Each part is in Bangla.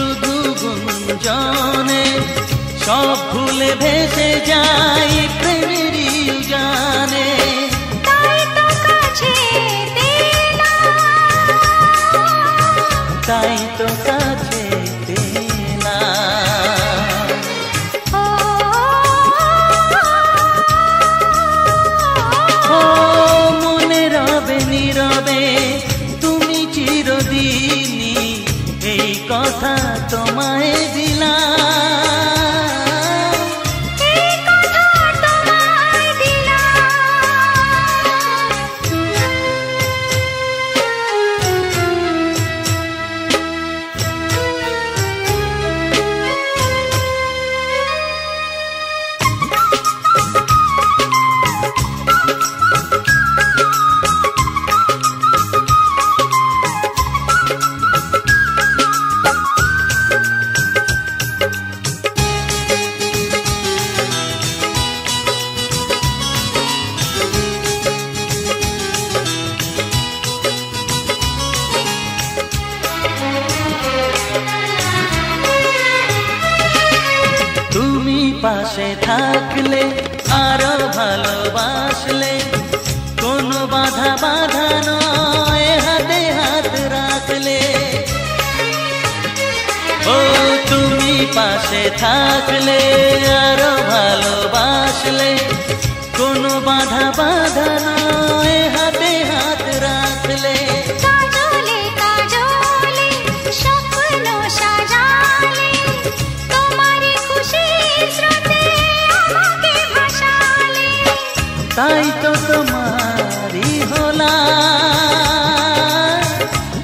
শুধু গুঞ্জনে, সব ভুলে ভেসে যাই প্রেমেরই উজানে। তাই তো কাছে তাই তো কাছে পেলাম। ও মনে রবে নীরবে তুমি চিরদিনই, এই কথা তোমায় দিলাম। পাশে থাকলে আরো ভালোবাসলে, কোনো বাধা বাধা নয় হাতে হাত রাখলে। ও তুমি পাশে থাকলে আরো ভালোবাসলে, কোনো বাধা বাধা নয় হাতে হাত রাখলে। কাজলে কাজলে স্বপ্ন সাজালে, তোমারই খুশির স্রোতে আমাকে ভাসালে। তাই তো তোমারই হলাম,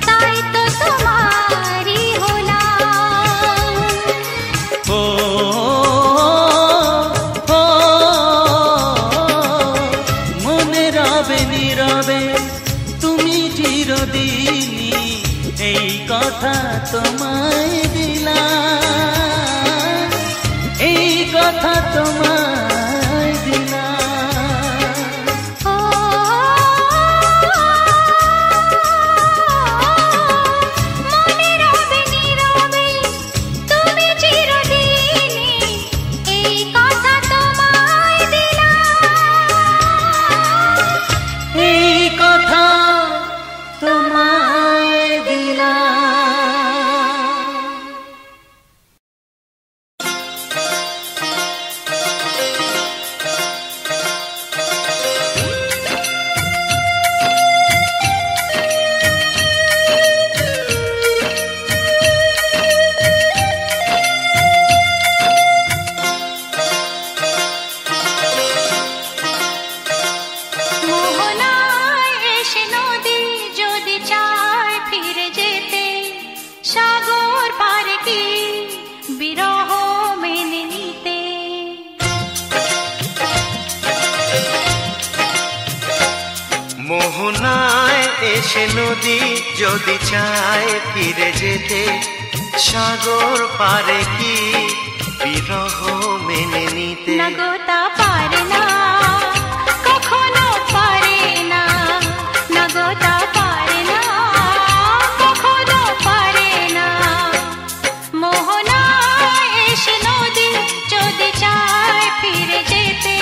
তাই তো তোমারই হলাম। ও মনে রবে নীরবে তুমি চিরদিনই, এই কথা তোমায় দিলাম, এই কথা তোমায় দিলাম। মনে রবে নীরবে তুমি চিরদিনই, এই কথা তোমায় দিলাম, এই কথা তোমায় দিলাম। মোহনায় এসে নদী যদি চায় ফিরে যেতে, সাগর পারে কি বিরহ মেনে নিতে। মোহনায় এসে নদী যদি চায় ফিরে যেতে, সাগর পারে কি বিরহ মেনে নিতে। না গো তা পারে না, কখনো পারে না। না গো তা পারে না, কখনো পারে না। মোহনায় এসে নদী যদি চায় ফিরে যেতে,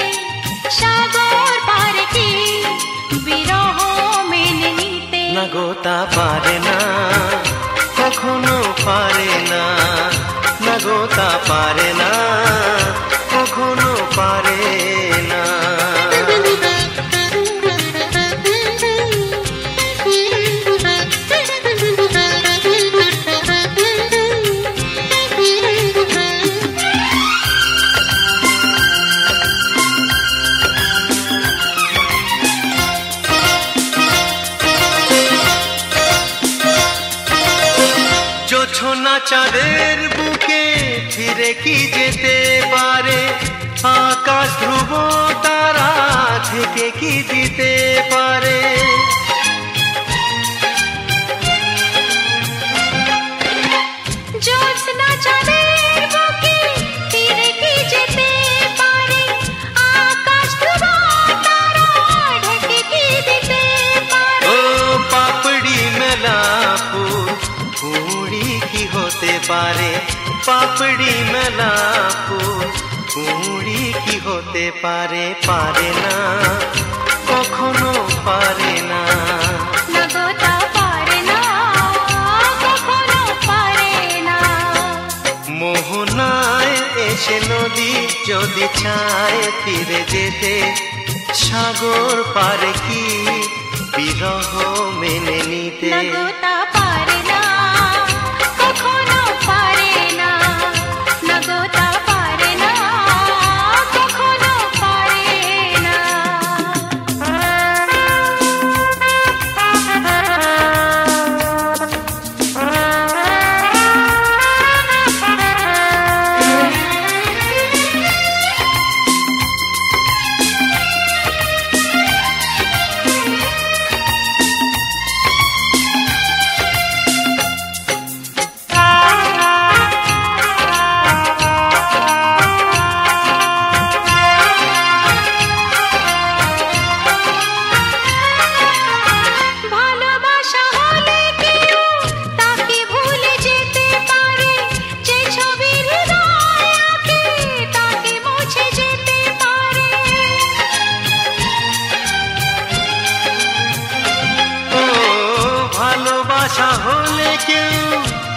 সাগর পারে কি বিরহ মেনে নিতে। না গো তা পারে না, কখনো পারে না। না গো তা পারে না, কখনো পারে না। জোছনা চাঁদের বুকে ফিরে কি যেতে পারে, আকাশ ধ্রুব তারা থেকে কি দিতে পারে। জ্যোৎস্না চাঁদের বুকে ফিরে কি যেতে পারে, আকাশ ধ্রুব তারা ঢেকে কি দিতে পারে। ও পাপড়ি মেলা ফুল কুড়ি কি হতে পারে পাপড়ি মেলা ফুল, কুঁড়ি কি হতে পারে, পারে না কখনো পারে না। নগতা পারে না, কখনো পারে না। মোহনায় এসে নদী যদি চায় ফিরে যেতে, সাগর পারে কি বিরহ মেনে নিতে। নগতা পারে না, কখনো পারে না। নগতা পারে না, কখনো পারে না।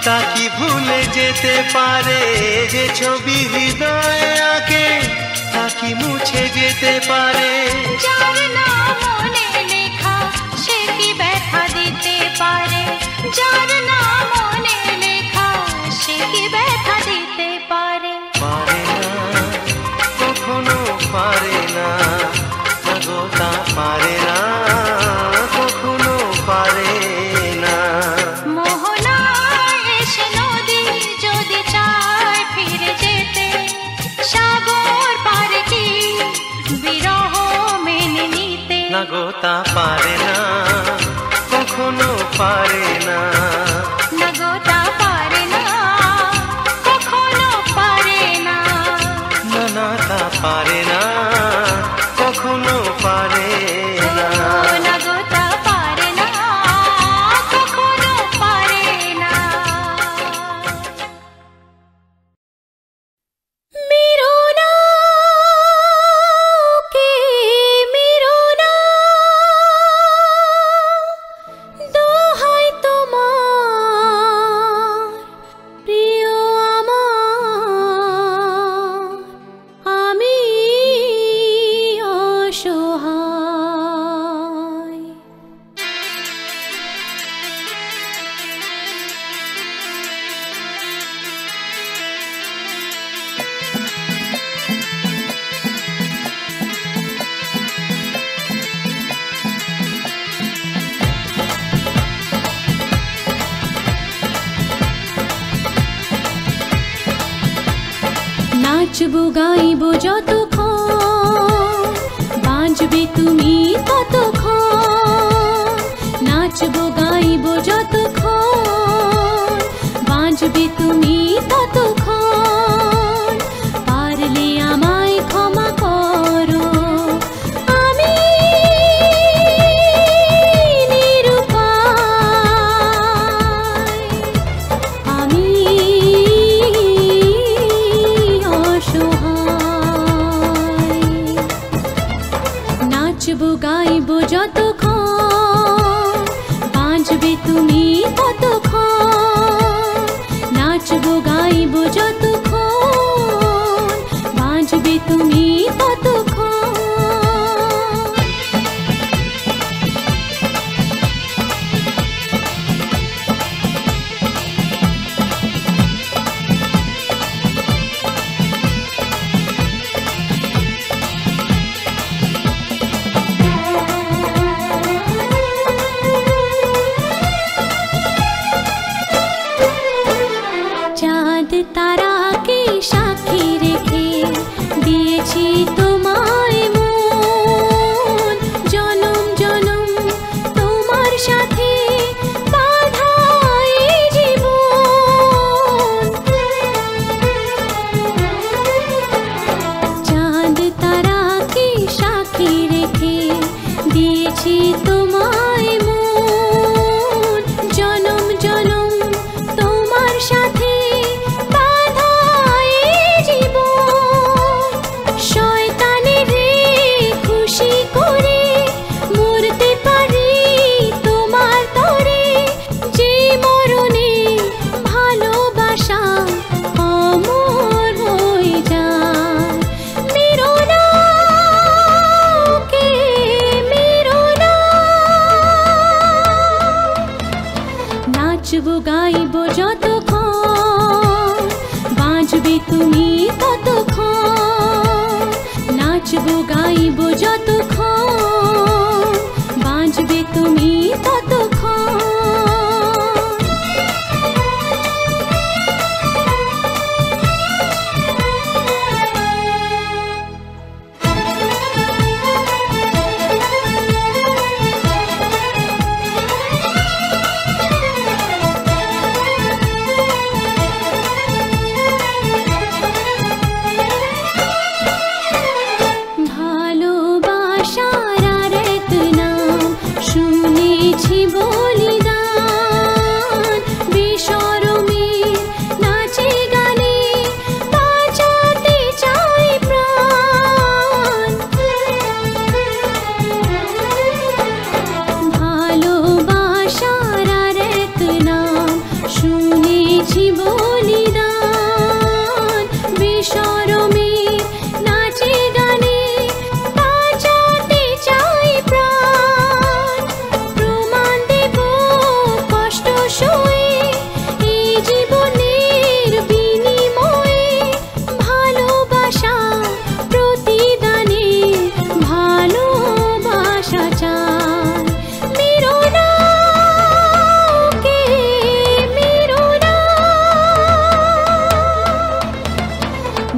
তাকে ভুলে যেতে পারে, যে ছবি হৃদয়ে আঁকে তাকে মুছে যেতে পারে। যার নাম মনে লেখা সে কি ব্যথা দিতে পারে, যার নাম মনে লেখা সে কি ব্যথা দিতে পারে। পারে না কখনো পারে না, নগতা পারে না কখনো পারে না। নগতা পারে না কখনো পারে না। নগতা পারে না, কখনো পারে না। নগতা পারে না কখনো পারে না। নগতা পারে না, কখনো পারে না। মেরো না কে মেরো না, দোহাই তোমার প্রিয় আমার, আমি অসহায়। নাচবো গাইবো যতক্ষণ, বাঁচবে তুমি ততক্ষণ। নাচবো গাইবো যতক্ষণ, বাঁচবে তুমি ততক্ষণ। পারলে আমায় ক্ষমা করো, আমি নিরুপায়, আমি নাচবো গাইবো যতক্ষণ, বাঁচবে তুমি ততক্ষণ। নাচবো গাইবো যতক্ষণ, বাঁচবে তুমি ততক্ষণ। चाँद तारा তুমি ততক্ষণ, নাচবো গাইবো যতক্ষণ, বাঁচবে তুমি ততক্ষণ।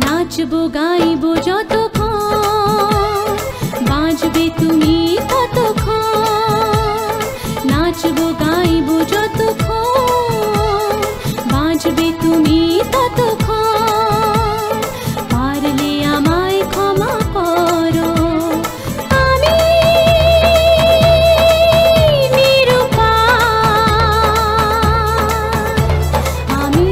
নাচবো গাইবো যতক্ষণ, বাঁচবে তুমি ততক্ষণ, নাচবো গাইবো যতক্ষণ, বাঁচবে তুমি ততক্ষণ। পারলে আমায় ক্ষমা করো, আমি নিরুপায়, আমি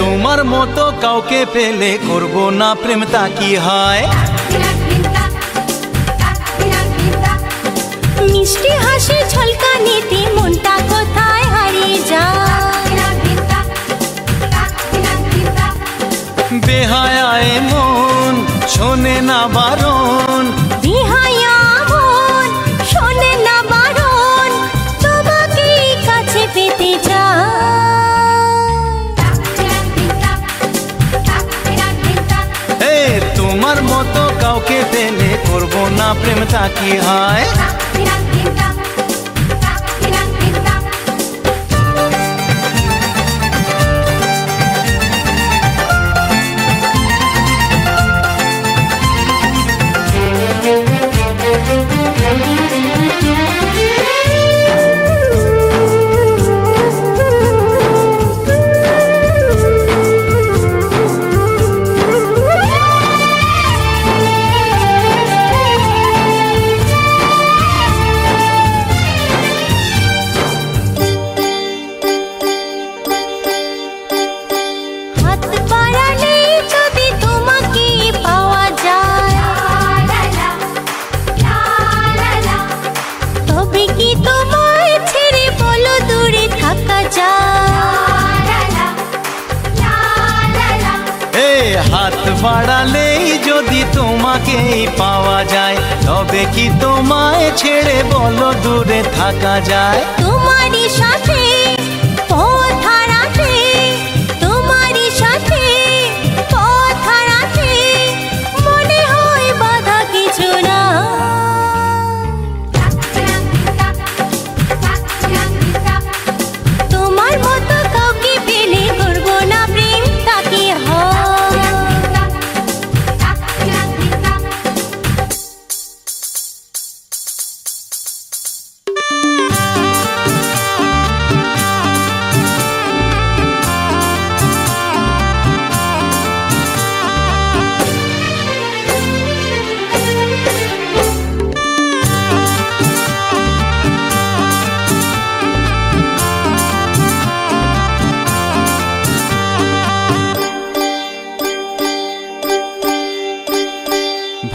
তোমার মতো কাউকে পেলে করব না প্রেম, তা কি হয়? মিষ্টি হাসি ঝলকানিতে মনটা কোথায় হারিয়ে যায়, বেহায়ায় মন শোনে না বারণ, বেহায়া মন শোনে না বারণ, তোমাকে কাছে পেতে চায়। তোমার মতো কাউকে পেলে করব না প্রেম, তা কি হয়? হাত বাড়ালে যদি তোমাকে পাওয়া যায়, তবে কি তোমায় ছেড়ে বলো দূরে থাকা যায়? হাত বাড়ালেই যদি তোমাকেই পাওয়া যায়, তবে কি তোমায় ছেড়ে বলো দূরে থাকা যায়? তোমারই সাথে পথ হারাতে, তোমারই সাথে পথ হারাতে মনে হয় বাধা কিছু না। তোমার মতো কাউকে পেলে করবো না প্রেম, তাকে হয়।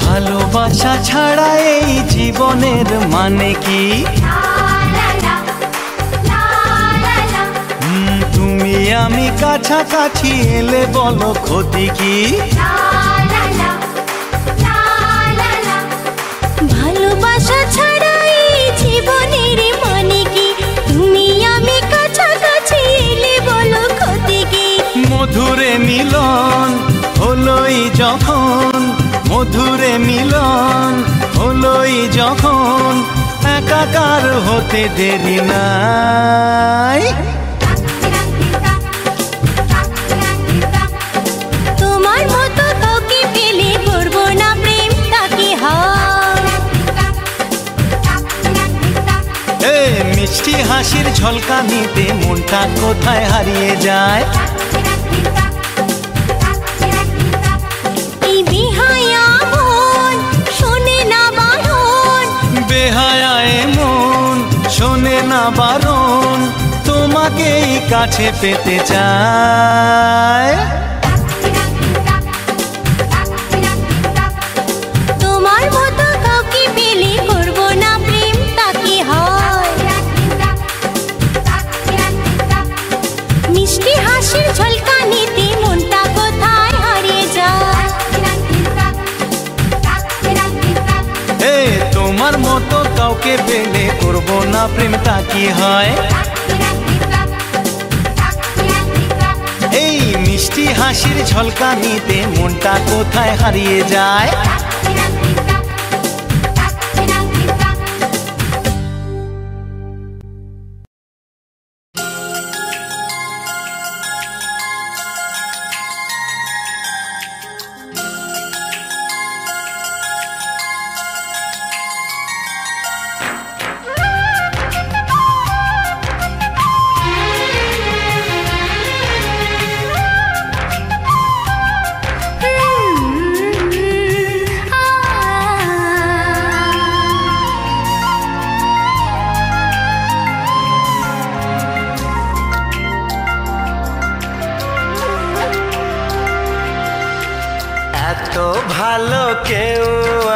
ভালোবাসা ছাড়া এই জীবনের মানে কি? তুমি আমি কাছাকাছি এলে বলো ক্ষতি কি? ভালোবাসা ছাড়া এই জীবনের মানে কি? তুমি আমি কাছাকাছি এলে বলো ক্ষতি কি? মধুরে মিলন হলোই যখন, মধুরে মিলন হলোই যখন, একাকার হতে দেরি নাই। তোমার মতো কাউকে পেলে করবো না প্রেম, তাকে হয়। মিষ্টি হাসির ঝলকানিতে মনটা কোথায় হারিয়ে যায়? এই বেহায়া মন শোনে না বারণ, বেহায়া মন শোনে না বারণ, তোমাকেই কাছে পেতে চায়। তোমার মতো কাউকে পেলে করবো না প্রেম, তাকে হয়। মিষ্টি হাসির ঝলকানিতে মনটা কোথায় হারিয়ে যায়? তোমার মতো কাউকে পেলে করবো না প্রেমটা কি হয়? এই মিষ্টি হাসির ঝলকানিতে মনটা কোথায় হারিয়ে যায়? ভালো কেউ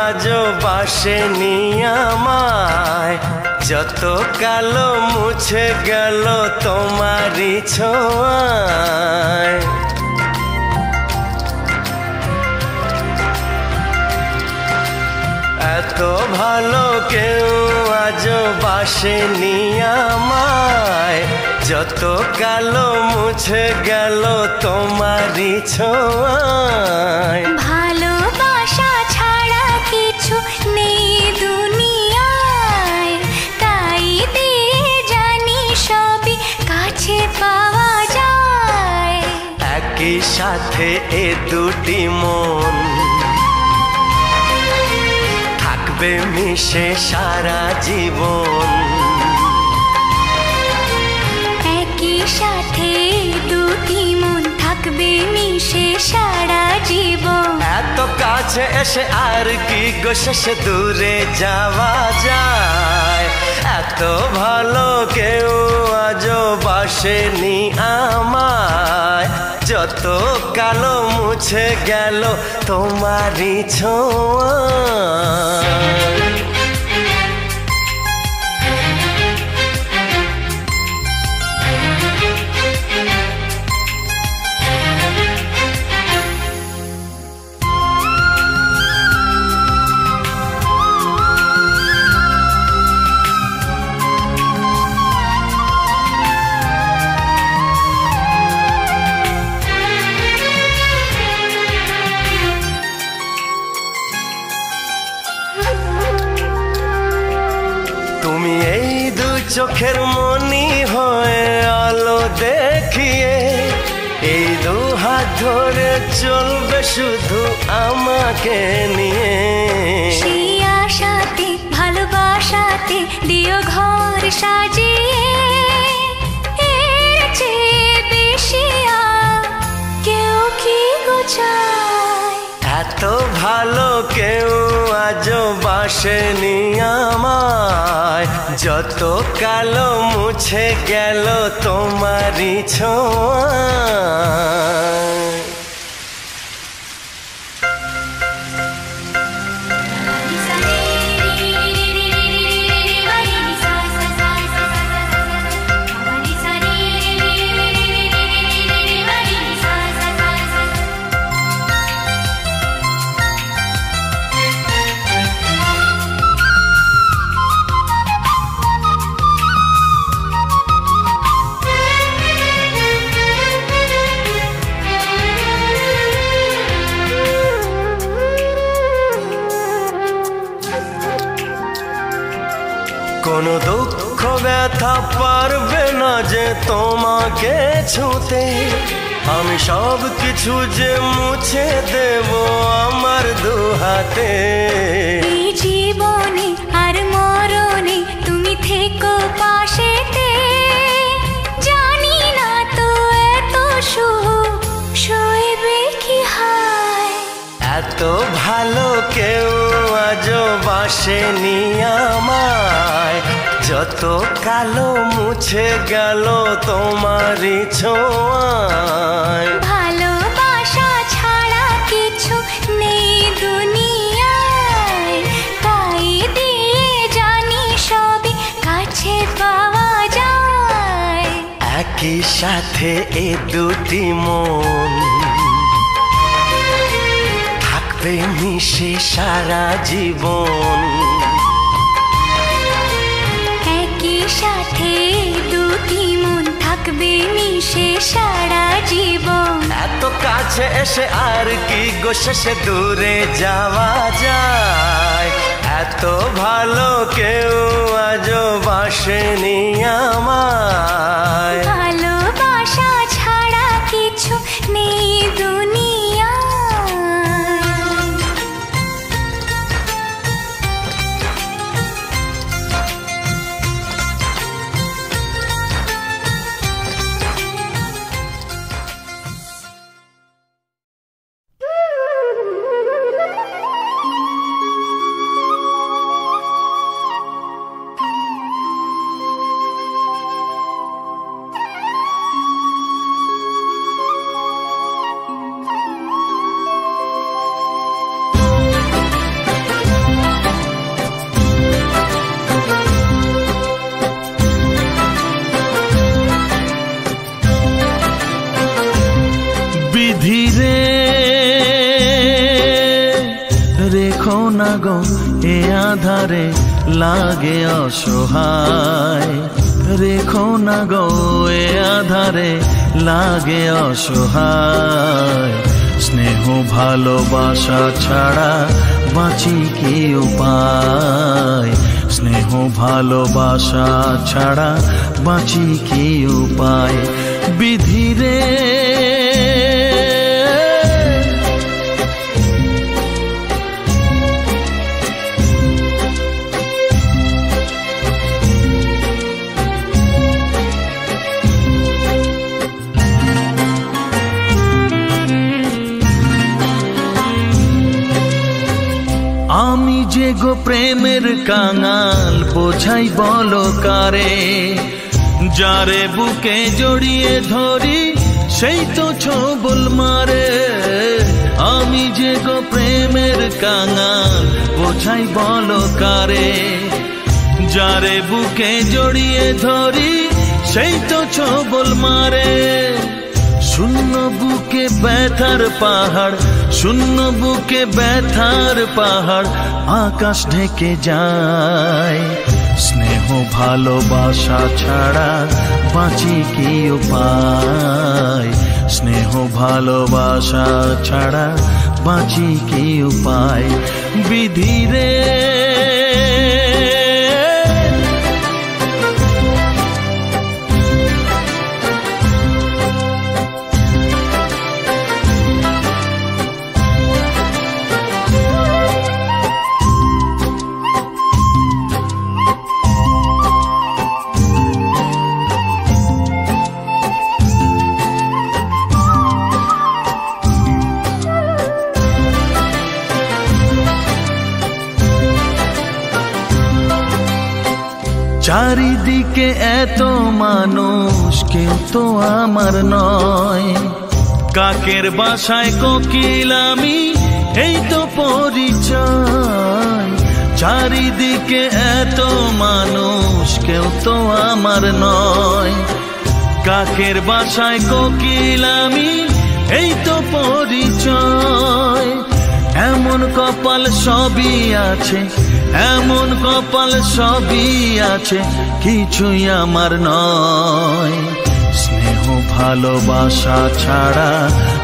আজও বাসেনি আমায়, যত কালো মুছে গেল তোমারই ছোঁয়ায়। এত ভালো কেউ আজও বাসেনি আমায়, যত কালো মুছে গেল তোমারই ছোঁয়ায়। ভালোবাসা ছাড়া কিছু নেই দুনিয়ায়, তাই দিয়ে জানি সবই কাছে পাওয়া যায়। একই সাথে এ দুটি মন থাকবে মিশে সারা জীবন। একই সাথে দুটি মন থাকবে মিশে সারা জীবন। এত কাছে এসে আর কি গো শেষে দূরে যাওয়া যায়। এত ভালো কেউ আজও বাসেনি আমায়, যত কালো মুছে গেল তোমারই ছোঁয়া। চোখের মনি হয়ে আলো দেখিয়ে এই দু হাত ধরে চলবে শুধু আমাকে নিয়ে। সেই আশাতে ভালোবাসাতে দিও ঘর সাজিয়ে, এর চেয়ে বেশি আর কেউ কি গো চায়। এত ভালো কেউ আজও বাসেনি আমায়, যত কালো মুছে গেল তোমারই ছোঁয়া। কোনো দুঃখ ব্যথা পারবে না যে তোমাকে ছুঁতে, আমি সব কিছু যে মুছে দেব আমার দু হাতে। এই জীবনে আর মরণে তুমি থেকো পাশেতে, জানি না তো এত সুখ সইবে কি হায়। এত ভালো কেউ আজও বাসেনি আমায়, যত কালো মুছে গেল তোমারই ছোঁয়ায়। ভালোবাসা ছাড়া কিছু নেই দুনিয়ায়, তাই দিয়ে জানি সবই কাছে পাওয়া যায়। একই সাথে এ দুটি মন থাকবে মিশে সারা জীবন। একই সাথে দুটি মন থাকবে মিশে সারা জীবন। এত কাছে এসে আর কি গো শেষে দূরে যাওয়া যায়। এত ভালো কেউ আজও বাসেনি আমায়, ভালোবাসা ছাড়া কিছু নেই দুনিয়ায়। ধীরে রেখো না গো এ আধারে লাগে অসহায়, রেখো না গো এ আধারে লাগে অসহায়। স্নেহ ভালোবাসা ছাড়া বাঁচি কি উপায়, স্নেহ ভালোবাসা ছাড়া বাঁচি কি উপায়। বিধিরে আমি যে গো প্রেমের কাঙাল বোঝাই বলো কারে, যারে বুকে জড়িয়ে ধরি সেই তো ছবল মারে। আমি যে গো প্রেমের কাঙাল বোঝাই বলো কারে, যারে বুকে জড়িয়ে ধরি সেই তো ছবল মারে। শূন্য বুকে ব্যথার পাহাড়, শূন্য বুকে ব্যথার পাহাড় আকাশ ঢেকে যায়। স্নেহ ভালোবাসা ছাড়া বাঁচি কি উপায়, স্নেহ ভালোবাসা ছাড়া বাঁচি কি উপায়। বিধি রে চারিদিকে এত মানুষ কেউ তো আমার নয়, কাকের বাসায় কোকিল আমি এই তো পরিচয়। চারিদিকে এত মানুষ কেউ তো আমার নয়, কাকের বাসায় কোকিল আমি এই তো পরিচয়। এমন কপাল সবই আছে, এমন কপাল সবই আছে, কিছুই আমার নয়। স্নেহ ভালোবাসা ছাড়া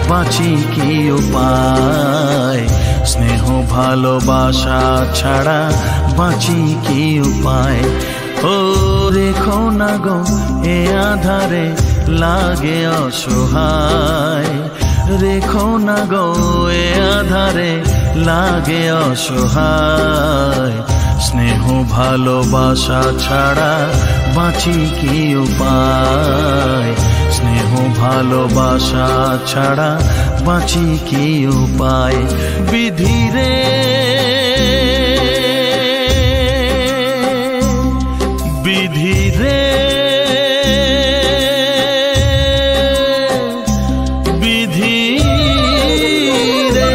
বাঁচি কি উপায়, স্নেহ ভালোবাসা ছাড়া বাঁচি কি উপায়। ও রেখো না গো এ আধারে লাগে অসহায়, রেখো না গো এ আধারে লাগে অসহায়। স্নেহ ভালোবাসা ছাড়া বাঁচি কি উপায়, স্নেহ ভালোবাসা ছাড়া বাঁচি কি উপায়। বিধি রে বিধি রে বিধি রে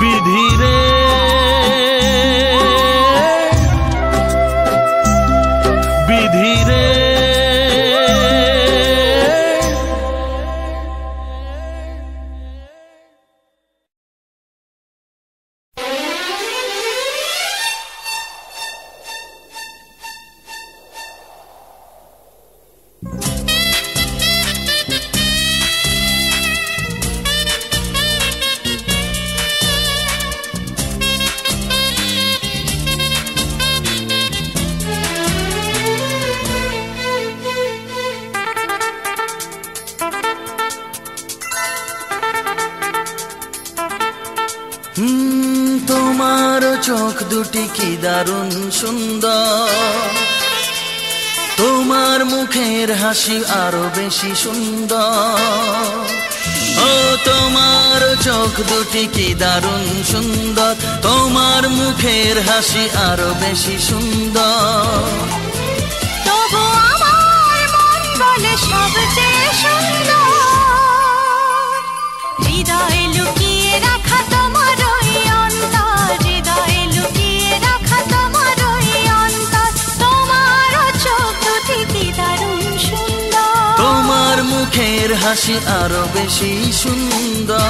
বিধি রে বিধি রে। তোমার চোখ দুটি কি দারুণ সুন্দর, তোমার মুখের হাসি আরো বেশি সুন্দর। ও তোমার চোখ দুটি কি দারুণ সুন্দর, তোমার মুখের হাসি আরো বেশি সুন্দর। তবু আমার মন বলে সবচেয়ে সুন্দর, হৃদয়ে লুকিয়ে রাখা তোমার ওই অন্তর, হৃদয়ে লুকিয়ে রাখা তোমার ওই অন্তর। তোমার চোখ দুটি কি দারুণ সুন্দর, তোমার মুখের হাসি আরো বেশি সুন্দর।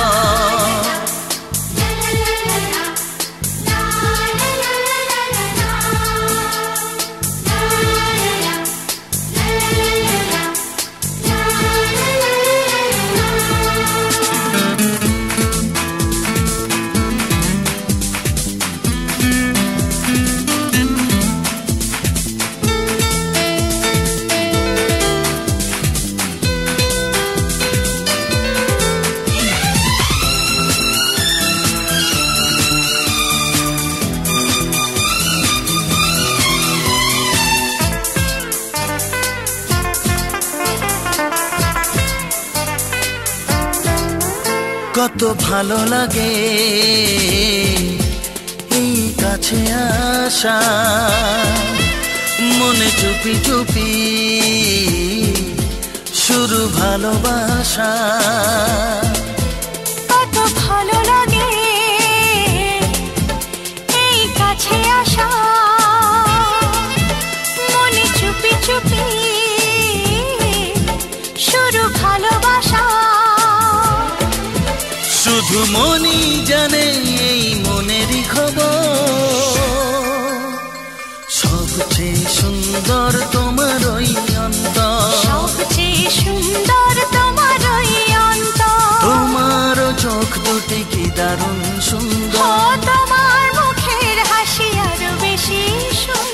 কত ভালো লাগে এই কাছে আসা, মনে চুপি চুপি শুরু ভালোবাসা। কত ভালো লাগে এই কাছে আসা, মনে চুপি চুপি শুরু ভালোবাসা। শুধু মনই জানে এই মনেরই খবর, সবচেয়ে সুন্দর তোমার ওই অন্তর, সবচেয়ে সুন্দর তোমার ওই অন্তর। তোমার চোখ দুটি কি দারুণ সুন্দর, তোমার মুখের হাসি আরো বেশি সুন্দর।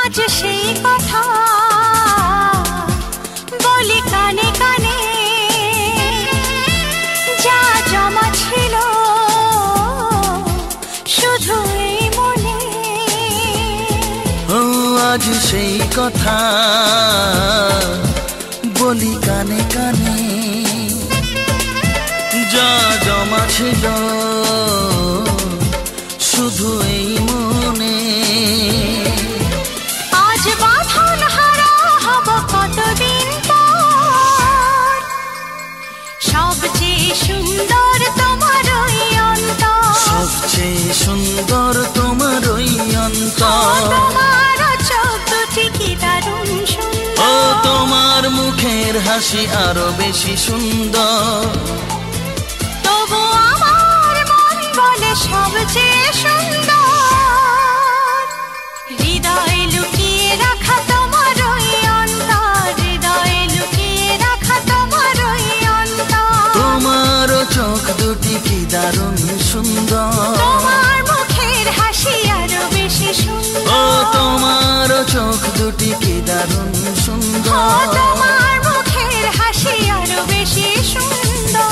আজ সেই কথা বলি কানে কানে, যা জমা ছিল শুধু এই মনে। ও আজ সেই কথা বলি কানে কানে, যা জমা ছিল শুধু এই মনে। আজ বাঁধন হারা হব কতদিন পর, সবচেয়ে সুন্দর তোমার ওই অন্তর, সবচেয়ে সুন্দর তোমার ওই অন্তর। তোমার চোখ দুটি কি দারুণ সুন্দর, ও তোমার মুখের হাসি আরো বেশি সুন্দর। তবু আমার মন বলে সবচেয়ে সুন্দর। হৃদয়ে লুকিয়ে রাখা তোমার ওই অন্তর, হৃদয়ে লুকিয়ে রাখা তোমার ওই অন্তর। তোমার চোখ দুটি কি দারুণ সুন্দর, তোমার মুখের হাসি আরো বেশি সুন্দর। ও তোমার চোখ দুটি কি দারুণ সুন্দর, তোমার মুখের হাসি আরো বেশি সুন্দর।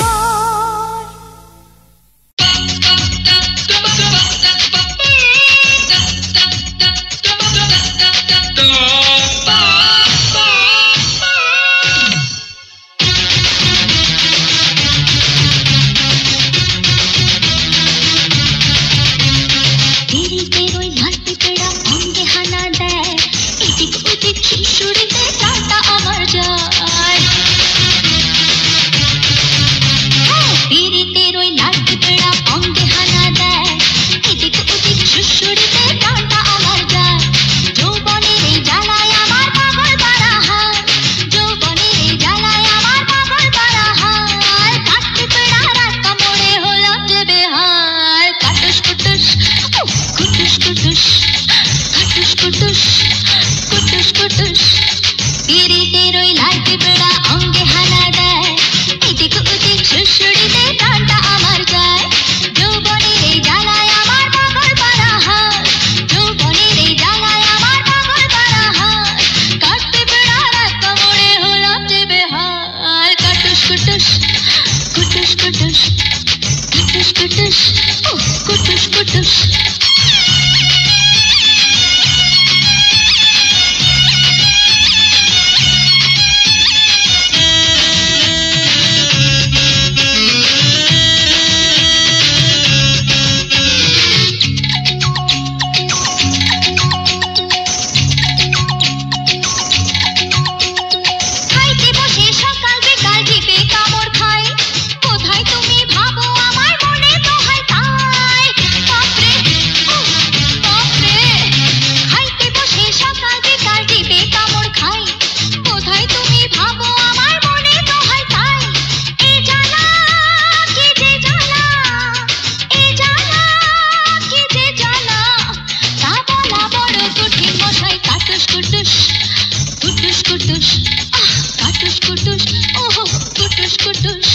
কুটুস কুটুস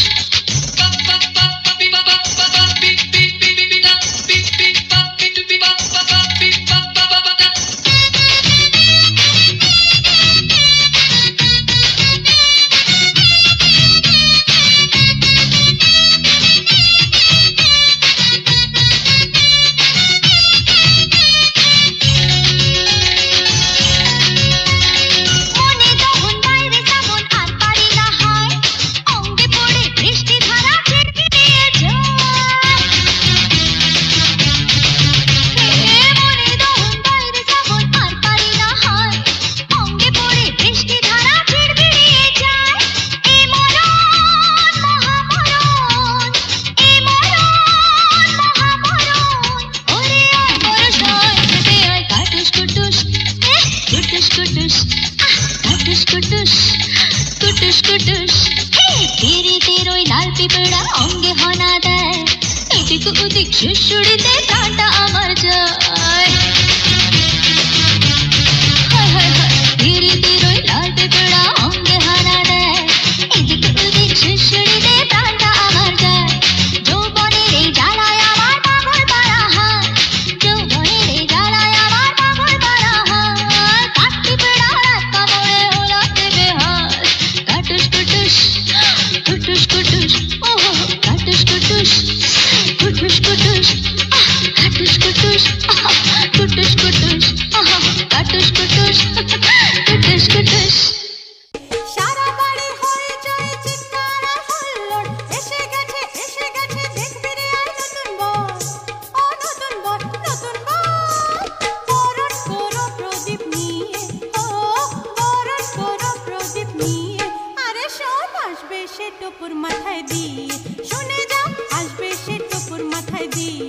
শুশুড়িতে প্রাণটা আমার যায় হায় হায় হায় ধীরে ধীরে লাল পেপড়া অঙ্গে হানা দেয় এদিক ওদিক শুশুড়িতে প্রাণটা আমার যায় যৌবনের এই জ্বালায় আমার পাগল পারা হায় যৌবনের এই জ্বালায় আমার পাগল পারা হায় কাটি পেড়া রাত কামড়ে হলো দেবে হায় কাটুস কুটুস কুটুস কুটুস ওহো কাটুস কুটুস কুটুস কুটুস কাটুস কুটুস কুটুস কুটুস কাটুস কুটুস কুটুস কুটুস সারা বাড়ি হয়ে যায় চিৎকার আর হুল্লোড় এসে গেছে দেখবি রে আর নতুন বর ও নতুন বর বরণ করো প্রদীপ নিয়ে ও বরণ করো প্রদীপ নিয়ে আরে শোন আসবে সে টুকুর মাথায় দিয়ে শুনে যাও আসবে সে টুকুর মাথায় দিয়ে